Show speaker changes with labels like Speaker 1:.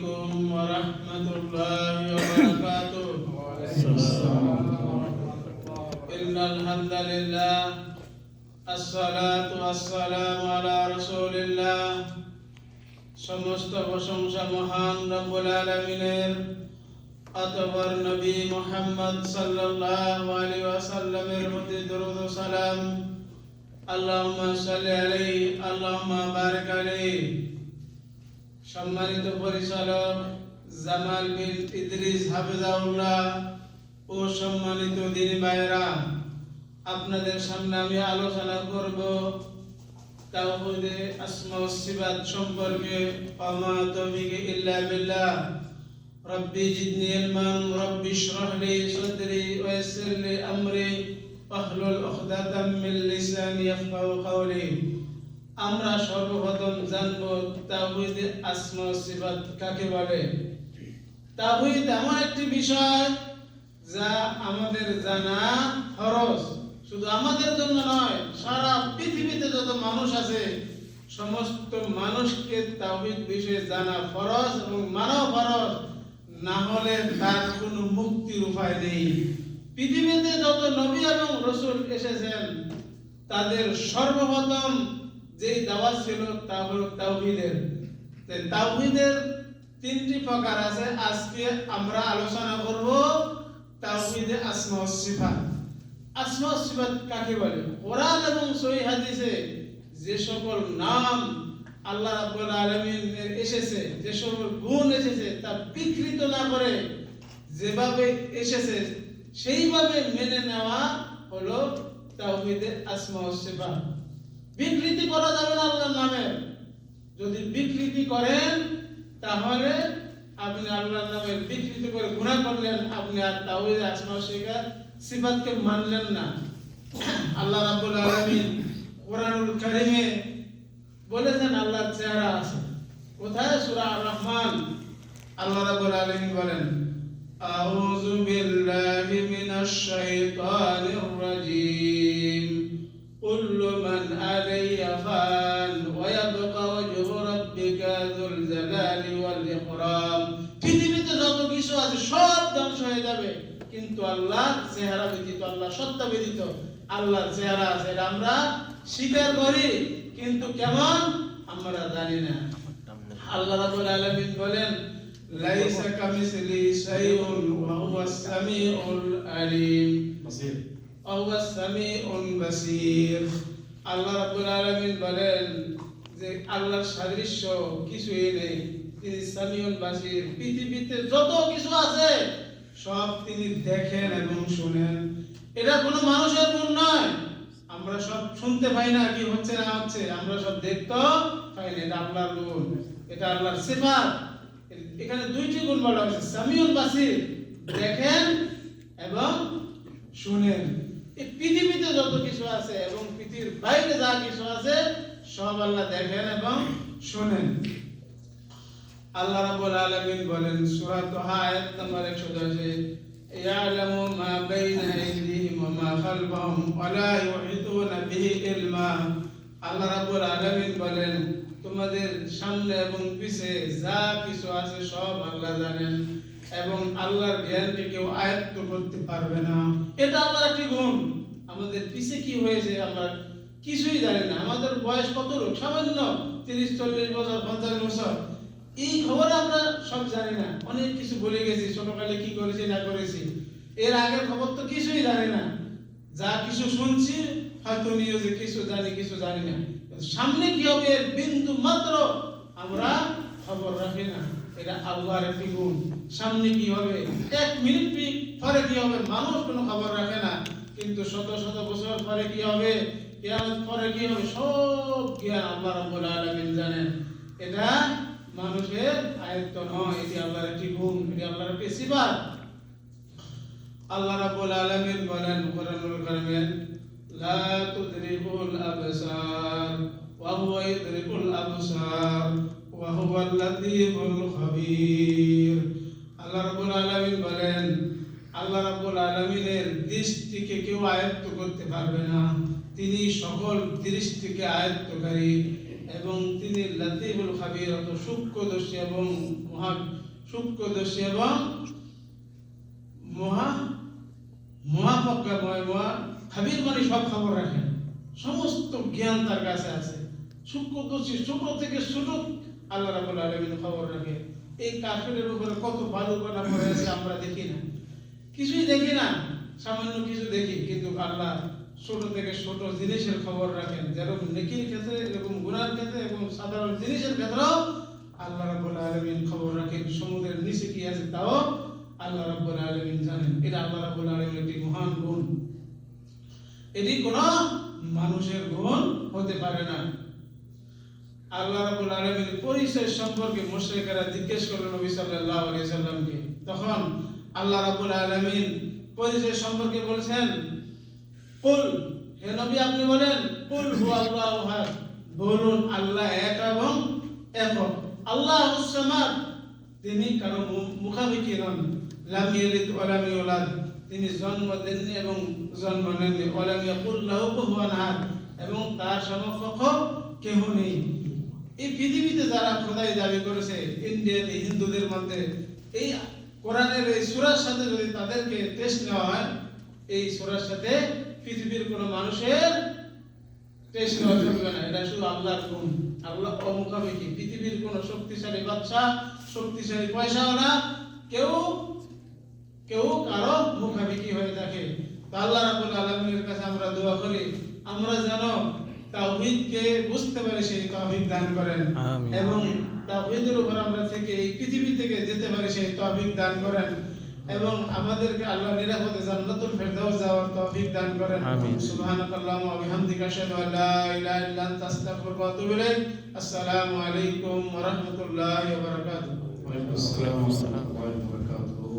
Speaker 1: عليكم ورحمة الله وبركاته. إن الحمد لله الصلاة والسلام على رسول الله সমস্ত প্রশংসা মহান রব্বুল আলামিনের অতঃপর নবী মুহাম্মদ সাল্লাল্লাহু আলাইহি ওয়াসাল্লামের প্রতি দরুদ ও সালাম আল্লাহুম্মা সাল্লি আলাইহি আল্লাহুম্মা বারিক আলাইহি। সম্মানিত পরিচালক জামাল বিন ইদ্রিস হাফেজাহুল্লাহ ও সম্মানিত দিনী ভাইরা, আপনাদের সামনে আমি আলোচনা করব তাওহীদে আসমা ওয়াস সিফাত সম্পর্কে। ওয়া তাওফীকি ইল্লা বিল্লাহ। রব্বি জিদনি ইলমান রব্বি ইশরাহ লি সাদরি ওয়া ইয়াসসির লি আমরি ওয়াহলুল উকদাতাম মিন লিসানি ইয়াফকাহু কাওলি। আমরা সর্বপ্রথম জানব তাওহীদে আসমা ওয়াস সিফাত কাকে বলে। তাওহীদ এমন একটি বিষয় যা আমাদের জানা ফরজ, শুধু আমাদের জন্য নয়, সারা পৃথিবীতে যত মানুষ আছে সমস্ত মানুষকে তাওহীদ বিষয়ে জানা ফরজ এবং মানা ফরজ, না হলে তার কোনো মুক্তির উপায় নেই। পৃথিবীতে যত নবী এবং রাসূল এসেছেন তাদের সর্বপ্রথম যেই দাওয়াত ছিল তা হলো তাওহীদের। তাওহীদের তিনটি প্রকার আছে। আজকে আমরা আলোচনা করব তাওহীদে আসমা ওয়াস সিফাত। আসমা ওয়াস সিফাত কাকে বলে? কোরআন এবং সহিহ হাদিসে যে সকল নাম আল্লাহ রাব্বুল আলামিনের এসেছে, যে সকল গুণ এসেছে তা বিকৃত না করে যেভাবে এসেছে সেইভাবে মেনে নেওয়া হলো তাওহীদে আসমা ওয়াস সিফাত। বিকৃতি করা যাবে না আল্লাহর নামের। যদি বিকৃতি করেন তাহলে আপনি আল্লাহর নামের বিকৃতি করে গুনাহ করলেন, আপনি আর তাওহীদে আসমা ওয়াস সিফাতকে মানলেন না। আল্লাহ রাব্বুল আলামিন কোরআনুল কারীমে বলেছেন আল্লাহর চেহারা আছে। কোথায়? সূরা আর-রহমান। আল্লাহ রাব্বুল আলামিন বলেন, আউযু বিল্লাহি মিনাশ শাইতানির রাজীম, কুল্লু মান আলাইহা ফান ওয়া ইয়াবকা ওয়াজহু রাব্বিকা যুল জালালি ওয়াল ইকরাম। পৃথিবীতে যত কিছু আছে সব ধ্বংস হয়ে যাবে, কিন্তু আল্লাহর চেহারা ব্যতীত, আল্লাহর সত্তা ব্যতীত আল্লাহর চেহারা আছে। এটা আমরা স্বীকার করি, কিন্তু কেমন আমরা জানি না। আল্লাহ রাব্বুল আলামিন বলেন, লাইসা কামিসলিহি শাইউন ওয়া হুয়াস সামিউল আলিম বাসীর ওয়া হুয়াস সামিউল বাসীর। আল্লাহ রাব্বুল আলামিন বলেন যে আল্লাহর সাদৃশ্য কিছুই নেই, তিনি সামিউল বাসীর। পৃথিবীতে যত কিছু আছে সব তিনি দেখেন এবং শুনেন। এটা কোনো মানুষের গুণ নয়। আমরা সব শুনতে পাই না কি হচ্ছে না হচ্ছে, আমরা সব দেখতে পাই না, এটা আল্লাহর গুণ, এটা আল্লাহর সিফাত। এখানে দুইটি গুণ বলা হয়েছে, সামিউল বাসীর, দেখেন এবং শুনেন। এই পৃথিবীতে যত কিছু আছে এবং পৃথিবীর বাইরে যা কিছু আছে সব আল্লাহ দেখেন এবং শুনেন। আল্লাহ রাব্বুল আলামিন বলেন সূরা তাহা আয়াত নম্বর 110, ইয়ালামু মা বাইনা আইদিহিম ওয়া মা খালফাহুম ওয়া লা ইউহিতুনা বিহি ইলমা। আল্লাহ রাব্বুল আলামিন বলেন তোমাদের সামনে এবং পিছে যা কিছু আছে সব আল্লাহ জানেন এবং আল্লাহর জ্ঞানকে কেউ আয়ত্ত করতে পারবে না। এটা আল্লাহর একটি গুণ। আমাদের পিছে কি হয়েছে আমরা কিছুই জানি না। আমাদের বয়স কত, সামান্য 30-40 বছর, 50 বছর, এই খবর আমরা সব জানি না। অনেক কিছু বলে গেছি, ছোটকালে কি করেছি না করেছি, এর আগের খবর তো কিছুই জানি না। যা কিছু শুনছি হয়তো নিউজে কিছু জানি, কিছু জানি না। সামনে কি হবে এর বিন্দু মাত্র আমরা খবর রাখি না। এটা আল্লাহর একটি গুণ। সামনে কি হবে, 1 মিনিট পরে কি হবে, মানুষ কোনো খবর রাখে না, কিন্তু শত শত বছর পরে কি হবে, কিয়ামত পরে কি হবে, সব জ্ঞান আল্লাহ রাব্বুল আলামিন জানেন। এটা মানুষের আয়ত্ত নয়, এটি আল্লাহর একটি গুণ, এটি আল্লাহর একটি সিফাত। আল্লাহ রাব্বুল আলামিন বলেন কোরআনুল কারীমে, লা তুদরিকুল আবসার ওয়া হুয়া ইউদরিকুল আবসার ওয়া হুয়াল লাতীফুল খাবীর। আল্লাহ রাব্বুল আলামিন বলেন আল্লাহ রাব্বুল আলামিনের দৃষ্টিকে কেউ আয়ত্ত করতে পারবে না, তিনি সকল দৃষ্টিকে আয়ত্তকারী এবং তিনি লাতিফুল খাবির, অত সূক্ষ্মদর্শী এবং মহা সূক্ষ্মদর্শী এবং মহাপ্রজ্ঞাময়, খাবির মানে সব খবর রাখেন, সমস্ত জ্ঞান তার কাছে আছে। সূক্ষ্মদর্শী, ছোট থেকে ছোট আল্লাহ রাব্বুল আলামিন খবর রাখে। এই কাফেরের উপরে কত বালুকণা পড়ে আছে আমরা দেখি না, কিছুই দেখি না, সামান্য কিছু দেখি, কিন্তু আল্লাহ ছোট থেকে ছোট জিনিসের খবর রাখেন। যেরকম নেকির ক্ষেত্রে, এরকম গুনার ক্ষেত্রে এবং সাধারণ জিনিসের ক্ষেত্রেও আল্লাহ রাব্বুল আলামিন খবর রাখেন। সমুদ্রের নিচে কি আছে তাও আল্লাহ রাব্বুল আলামিন জানেন। এটা আল্লাহ রাব্বুল আলামিনের একটি মহান গুণ, এটি কোনো মানুষের গুণ হতে পারে না। আল্লাহ রাব্বুল আলামিনের পরিচয় সম্পর্কে মুশরিকরা জিজ্ঞেস করলেন নবী সাল্লাল্লাহু আলাইহি সাল্লামকে। তখন আল্লাহ রাব্বুল আলামিন পরিচয় সম্পর্কে বলেছেন, কুল, হে নবী আপনি বলেন, কুল হুয়াল্লাহু আহাদ, বলুন আল্লাহ এক এবং একক। আল্লাহুস সামাদ, তিনি কারো মুখাপেক্ষী নন। লাম ইয়ালিদ ওয়া লাম ইউলাদ, তিনি জন্ম দেননি এবং জন্ম নেননি। ওয়া লাম ইয়াকুল লাহু কুফুয়ান আহাদ, এবং তার সমকক্ষ কেউ নেই। এই পৃথিবীতে যারা খোদাই দাবি করেছে, ইন্ডিয়াতে হিন্দুদের মধ্যে, এই কোরআনের এই সূরার সাথে যদি তাদেরকে টেস্ট নেওয়া হয়, এই সূরার সাথে পৃথিবীর কোন মানুষের টেস্ট নেওয়া চলবে না। এটা শুধু আল্লাহর গুণ, আল্লাহ অমুখাপেক্ষী। পৃথিবীর কোন শক্তিশালী বাদশা, শক্তিশালী পয়সাওয়ালা কেউ কারো মুখাপেক্ষী হয়ে থাকে। আল্লাহ রাব্বুল আলামিনের কাছে আমরা দোয়া করি, আমরা যেন তাওহীদকে বুঝতে পারি, সেই তাওহীদ দান করেন, এবং তাওহীদের উপর আমরা থেকে এই পৃথিবী থেকে যেতে পারি, সেই তাওহীদ দান করেন, এবং আমাদেরকে আল্লাহ নিরাপদে জান্নাতুল ফেরদাউস যাওয়ার তৌফিক দান করেন। সুবহানাকাল্লাহুম্মা ওয়া বিহামদিকা আশহাদু আল লা ইলাহা ইল্লা আনতা আস্তাগফিরুকা ওয়া আতুবু ইলাইক। আসসালামু আলাইকুম ওয়া রাহমাতুল্লাহি ওয়া বারাকাতুহু।
Speaker 2: ওয়া আলাইকুম আসসালাম ওয়া রাহমাতুল্লাহি ওয়া বারাকাতুহু।